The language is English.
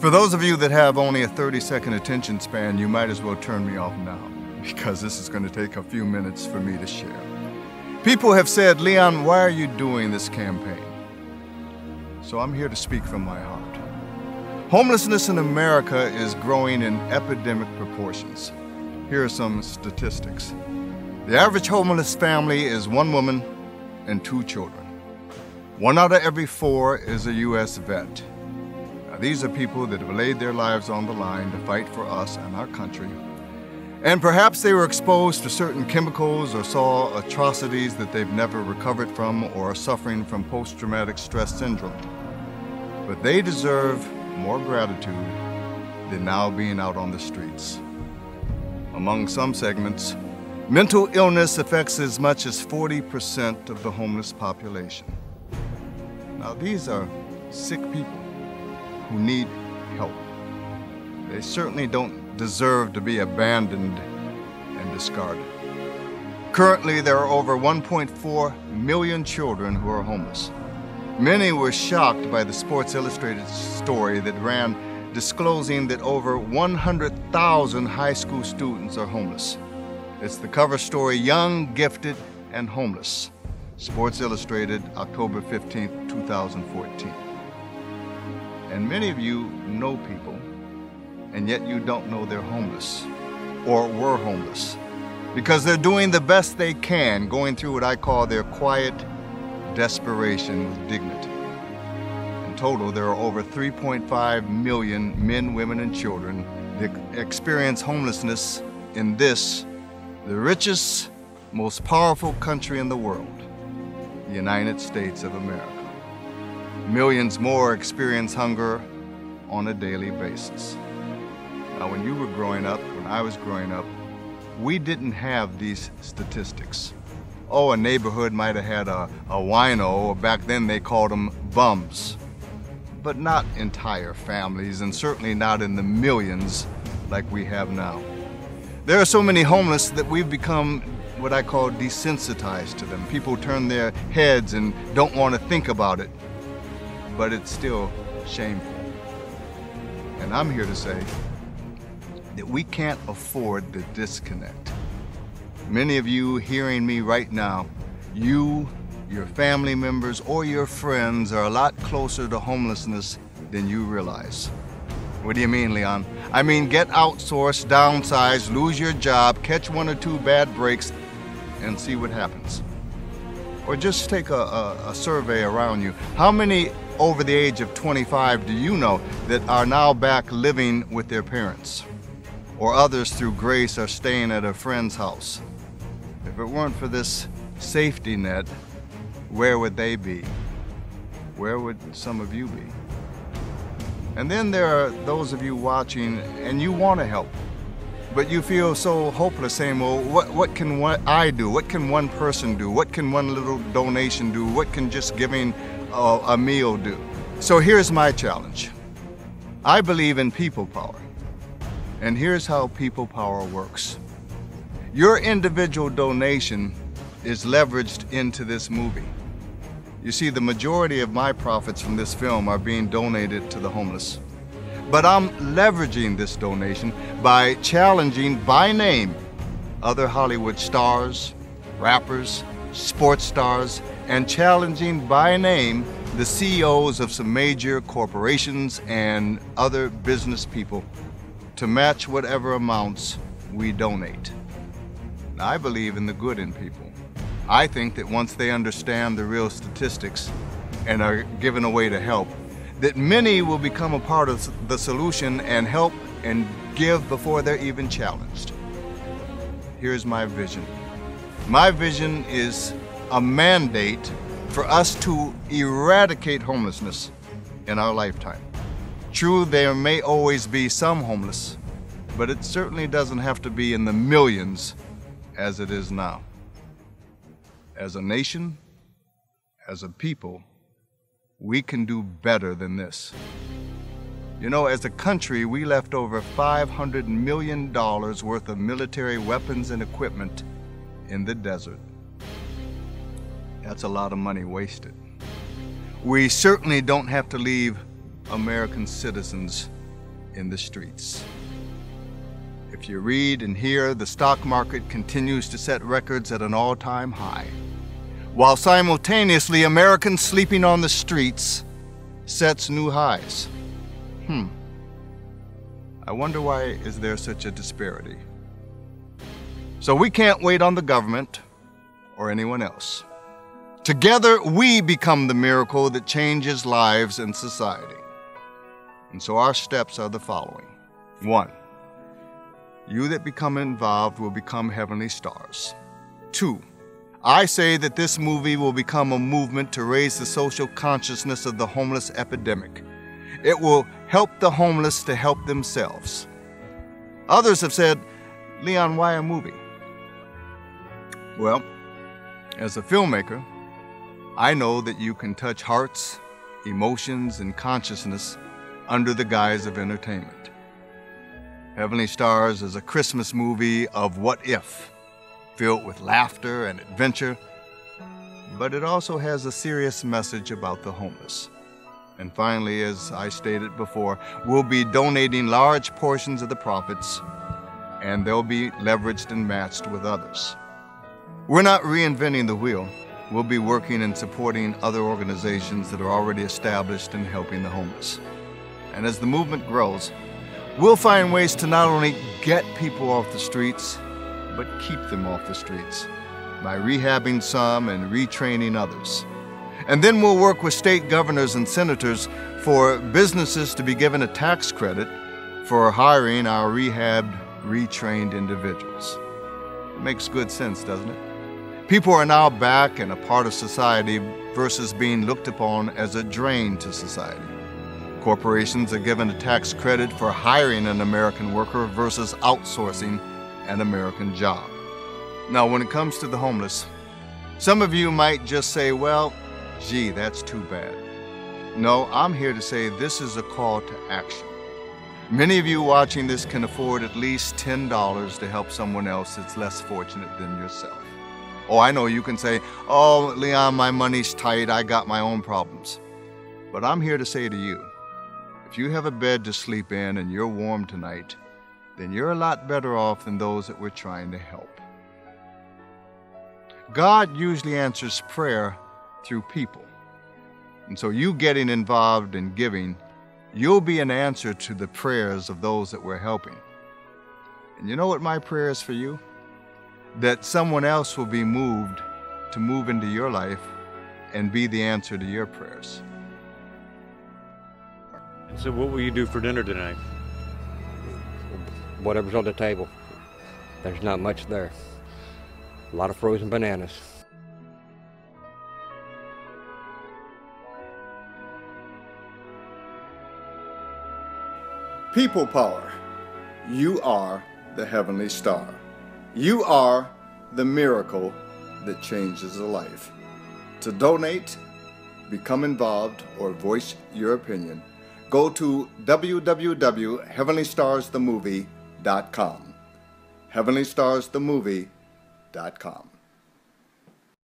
For those of you that have only a 30-second attention span, you might as well turn me off now, because this is going to take a few minutes for me to share. People have said, Leon, why are you doing this campaign? So I'm here to speak from my heart. Homelessness in America is growing in epidemic proportions. Here are some statistics. The average homeless family is one woman and 2 children. 1 out of every 4 is a U.S. vet. Now, these are people that have laid their lives on the line to fight for us and our country. And perhaps they were exposed to certain chemicals or saw atrocities that they've never recovered from or are suffering from post-traumatic stress syndrome. But they deserve more gratitude than now being out on the streets. Among some segments, mental illness affects as much as 40% of the homeless population. Now, these are sick people who need help. They certainly don't deserve to be abandoned and discarded. Currently, there are over 1.4 million children who are homeless. Many were shocked by the Sports Illustrated story that ran disclosing that over 100,000 high school students are homeless. It's the cover story, Young, Gifted, and Homeless. Sports Illustrated, October 15, 2014. And many of you know people, and yet you don't know they're homeless or were homeless, because they're doing the best they can, going through what I call their quiet desperation with dignity. In total, there are over 3.5 million men, women, and children that experience homelessness in this, the richest, most powerful country in the world, the United States of America. Millions more experience hunger on a daily basis. Now, when you were growing up, when I was growing up, we didn't have these statistics. Oh, a neighborhood might have had a wino, or back then they called them bums. But not entire families, and certainly not in the millions like we have now. There are so many homeless that we've become what I call desensitized to them. People turn their heads and don't want to think about it, but it's still shameful. And I'm here to say that we can't afford the disconnect. Many of you hearing me right now, you, your family members, or your friends are a lot closer to homelessness than you realize. What do you mean, Leon? I mean, get outsourced, downsize, lose your job, catch 1 or 2 bad breaks, and see what happens. Or just take a survey around you. How many over the age of 25 do you know that are now back living with their parents? Or others through grace are staying at a friend's house? If it weren't for this safety net, where would they be? Where would some of you be? And then there are those of you watching and you want to help, but you feel so hopeless saying, well, what can I do? What can one person do? What can one little donation do? What can just giving a meal do? So here's my challenge. I believe in people power. And here's how people power works. Your individual donation is leveraged into this movie. You see, the majority of my profits from this film are being donated to the homeless. But I'm leveraging this donation by challenging by name other Hollywood stars, rappers, sports stars, and challenging by name the CEOs of some major corporations and other business people to match whatever amounts we donate. Now, I believe in the good in people. I think that once they understand the real statistics and are given a way to help, that many will become a part of the solution and help and give before they're even challenged. Here's my vision. My vision is a mandate for us to eradicate homelessness in our lifetime. True, there may always be some homeless, but it certainly doesn't have to be in the millions as it is now. As a nation, as a people, we can do better than this. You know, as a country, we left over $500 million worth of military weapons and equipment in the desert. That's a lot of money wasted. We certainly don't have to leave American citizens in the streets. If you read and hear, the stock market continues to set records at an all-time high, while simultaneously Americans sleeping on the streets sets new highs. I wonder why is there such a disparity? So we can't wait on the government or anyone else. Together, we become the miracle that changes lives and society. And so our steps are the following. 1, you that become involved will become heavenly stars. 2, I say that this movie will become a movement to raise the social consciousness of the homeless epidemic. It will help the homeless to help themselves. Others have said, Leon, why a movie? Well, as a filmmaker, I know that you can touch hearts, emotions, and consciousness under the guise of entertainment. Heavenly Stars is a Christmas movie of what if, filled with laughter and adventure, but it also has a serious message about the homeless. And finally, as I stated before, we'll be donating large portions of the profits, and they'll be leveraged and matched with others. We're not reinventing the wheel. We'll be working and supporting other organizations that are already established in helping the homeless. And as the movement grows, we'll find ways to not only get people off the streets, but keep them off the streets by rehabbing some and retraining others. And then we'll work with state governors and senators for businesses to be given a tax credit for hiring our rehabbed, retrained individuals. It makes good sense, doesn't it? People are now back and a part of society versus being looked upon as a drain to society. Corporations are given a tax credit for hiring an American worker versus outsourcing an American job. Now, when it comes to the homeless, some of you might just say, well, gee, that's too bad. No, I'm here to say this is a call to action. Many of you watching this can afford at least $10 to help someone else that's less fortunate than yourself. Oh, I know you can say, oh, Leon, my money's tight, I got my own problems. But I'm here to say to you, if you have a bed to sleep in and you're warm tonight, then you're a lot better off than those that we're trying to help. God usually answers prayer through people. And so you getting involved in giving, you'll be an answer to the prayers of those that we're helping. And you know what my prayer is for you? That someone else will be moved to move into your life and be the answer to your prayers. So what will you do for dinner tonight? Whatever's on the table. There's not much there. A lot of frozen bananas. People power. You are the heavenly star. You are the miracle that changes a life. To donate, become involved, or voice your opinion, go to www.heavenlystarsthemovie.com. heavenlystarsthemovie.com.